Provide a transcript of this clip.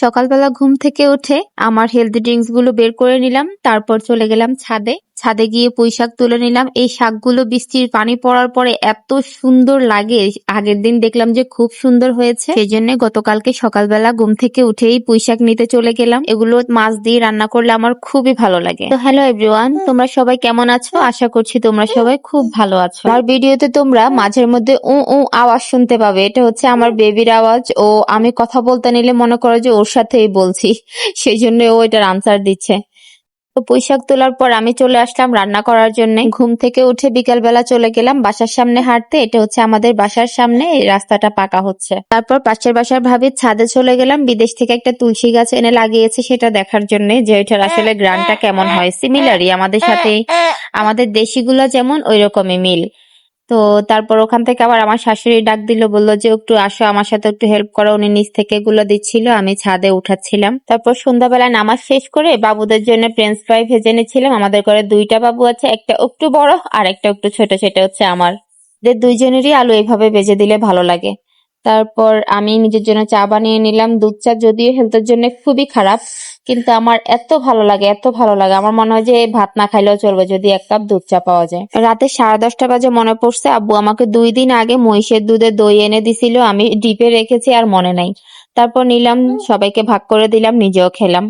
সকালবেলা ঘুম থেকে উঠে আমার হেলদি ড্রিঙ্কস গুলো বের করে নিলাম, তারপর চলে গেলাম ছাদে। ছাদে গিয়ে পুঁইশাক তুলে নিলাম। এই শাকগুলো বৃষ্টির পানি পড়ার পরে এত সুন্দর লাগে, আগের দিন দেখলাম যে খুব সুন্দর হয়েছে, সেই জন্য গতকালকে সকালবেলা ঘুম থেকে উঠেই পুঁইশাক নিতে চলে গেলাম। এগুলো মাছ দিয়ে রান্না করলে আমার খুবই ভালো লাগে। তো হ্যালো এভরিওয়ান, তোমরা সবাই কেমন আছো? আশা করছি তোমরা সবাই খুব ভালো আছো। আমার ভিডিওতে তোমরা মাঝের মধ্যে উ উ আওয়াজ শুনতে পাবে, এটা হচ্ছে আমার বেবির আওয়াজ। ও আমি কথা বলতে নিলে মনে করো যে ওর সাথেই বলছি, সেই জন্য ও এটার আনসার দিচ্ছে। তো পুঁইশাক তোলার পর আমি চলে আসলাম রান্না করার জন্য। ঘুম থেকে উঠে বিকালবেলা চলে গেলাম বাসার সামনে হাঁটতে। এটা হচ্ছে আমাদের বাসার সামনে, এই রাস্তাটা পাকা হচ্ছে। তারপর পাশের বাসার ভাবির ছাদে চলে গেলাম। বিদেশ থেকে একটা তুলসী গাছ এনে লাগিয়েছে সেটা দেখার জন্য, যে এটার আসলে গ্রানটা কেমন হয়। সিমিলারই আমাদের সাথে, আমাদের দেশিগুলো যেমন ওই রকমই মিল। তো তারপর ওখান থেকে আবার আমার শাশুড়ি ডাক দিল, বললো যে একটু আসো আমার সাথে একটু হেল্প করো। উনি নিচ থেকে এগুলো দিচ্ছিল, আমি ছাদে উঠাচ্ছিলাম। তারপর সন্ধ্যাবেলা নামাজ শেষ করে বাবুদের জন্য ফ্রেঞ্চ ফ্রাই ভেজে নিচ্ছিলাম। আমাদের ঘরে দুইটা বাবু আছে, একটা একটু বড় আর একটা একটু ছোট। সেটা হচ্ছে আমার। দুইজনেরই আলু এইভাবে ভেজে দিলে ভালো লাগে। তারপর আমি নিজের জন্য চা বানিয়ে নিলাম। দুধ চা যদিও হেলথের জন্য খুবই খারাপ, কিন্তু আমার এত ভালো লাগে, এত ভালো লাগে, আমার মনে হয় যে ভাত না খাইলেও চলবে যদি এক কাপ দুধ চা পাওয়া যায়। রাতে 10:30 বাজে মনে পড়ছে আব্বু আমাকে 2 দিন আগে মহিষের দুধে দই এনে দিছিল, আমি ডিপে রেখেছি আর মনে নাই। তারপর নিলাম, সবাইকে ভাগ করে দিলাম, নিজেও খেলাম।